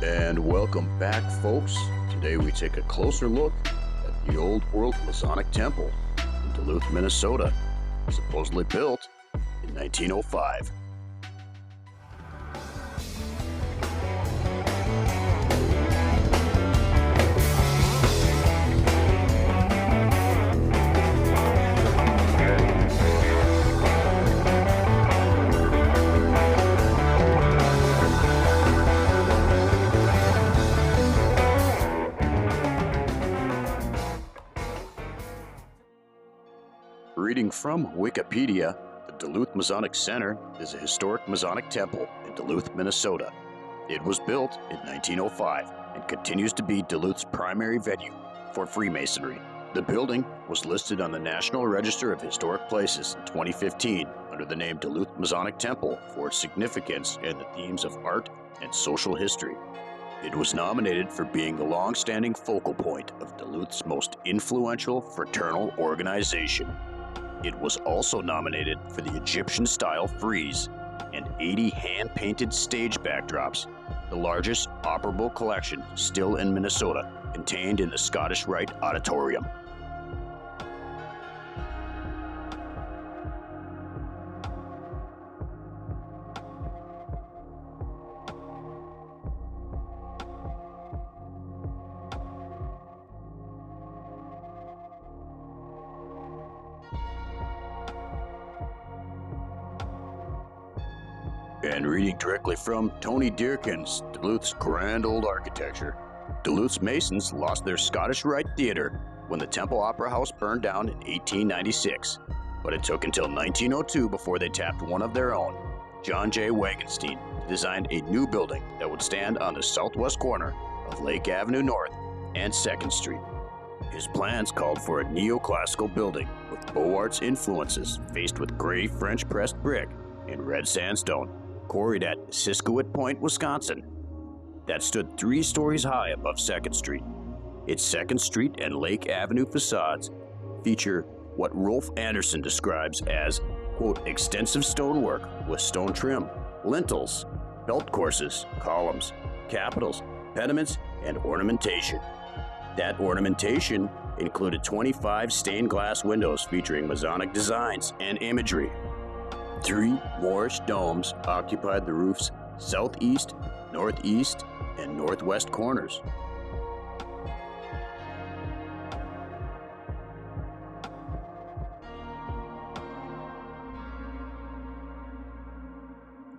And welcome back, folks. Today we take a closer look at the Old World Masonic Temple in Duluth, Minnesota, supposedly built in 1905. Reading from Wikipedia, the Duluth Masonic Center is a historic Masonic temple in Duluth, Minnesota. It was built in 1905 and continues to be Duluth's primary venue for Freemasonry. The building was listed on the National Register of Historic Places in 2015 under the name Duluth Masonic Temple for its significance in the themes of art and social history. It was nominated for being the long-standing focal point of Duluth's most influential fraternal organization. It was also nominated for the Egyptian-style frieze and 80 hand-painted stage backdrops, the largest operable collection still in Minnesota, contained in the Scottish Rite Auditorium. And reading directly from Tony Dearkin's Duluth's Grand Old Architecture, Duluth's Masons lost their Scottish Rite Theater when the Temple Opera House burned down in 1896, but it took until 1902 before they tapped one of their own, John J. Wagenstein, to design a new building that would stand on the southwest corner of Lake Avenue North and 2nd Street. His plans called for a neoclassical building with Beaux Arts influences faced with gray French pressed brick and red sandstone, quarried at Siskiwit Point, Wisconsin, that stood 3 stories high above 2nd Street. Its 2nd Street and Lake Avenue facades feature what Rolf Anderson describes as, quote, extensive stonework with stone trim, lintels, belt courses, columns, capitals, pediments, and ornamentation. That ornamentation included 25 stained glass windows featuring Masonic designs and imagery. 3 Moorish domes occupied the roof's southeast, northeast, and northwest corners.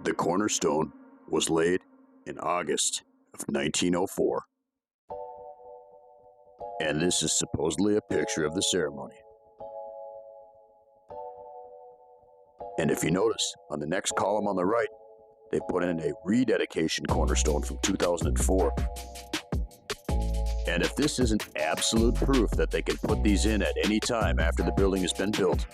The cornerstone was laid in August of 1904. And this is supposedly a picture of the ceremony. And if you notice, on the next column on the right, they put in a rededication cornerstone from 2004. And if this isn't absolute proof that they can put these in at any time after the building has been built.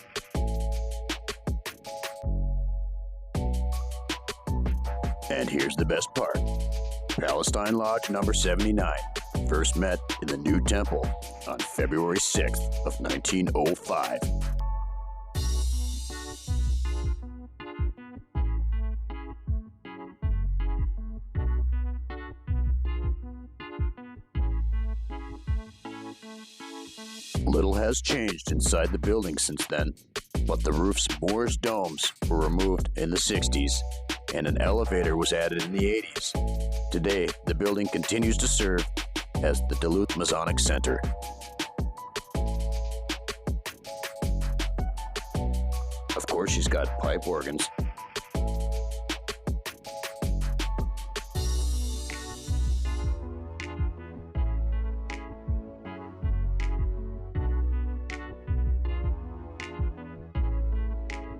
And here's the best part. Palestine Lodge number 79 first met in the new temple on February 6th of 1905. Little has changed inside the building since then, but the roof's Moorish domes were removed in the 60s, and an elevator was added in the 80s. Today, the building continues to serve as the Duluth Masonic Center. Of course, she's got pipe organs.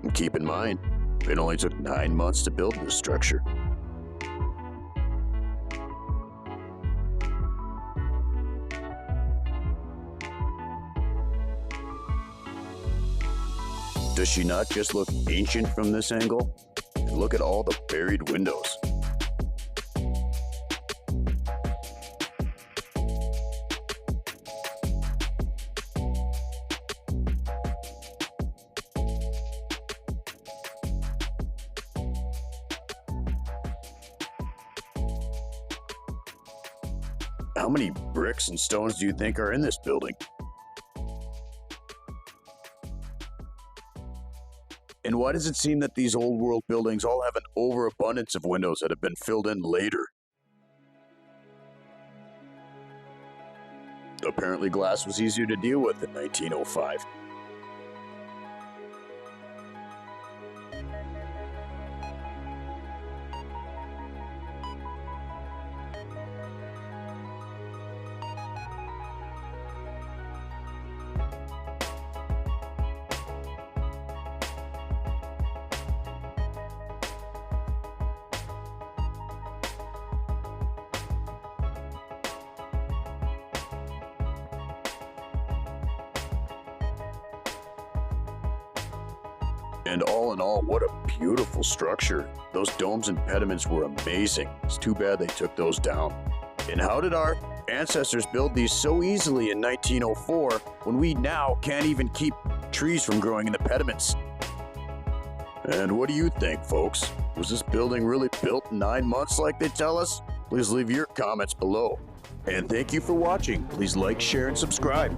And keep in mind, it only took 9 months to build this structure. Does she not just look ancient from this angle? And look at all the buried windows. How many bricks and stones do you think are in this building? And why does it seem that these old world buildings all have an overabundance of windows that have been filled in later? Apparently glass was easier to deal with in 1905. And all in all, what a beautiful structure. Those domes and pediments were amazing. It's too bad they took those down. And how did our ancestors build these so easily in 1904 when we now can't even keep trees from growing in the pediments? And what do you think, folks? Was this building really built in 9 months like they tell us? Please leave your comments below. And thank you for watching. Please like, share, and subscribe.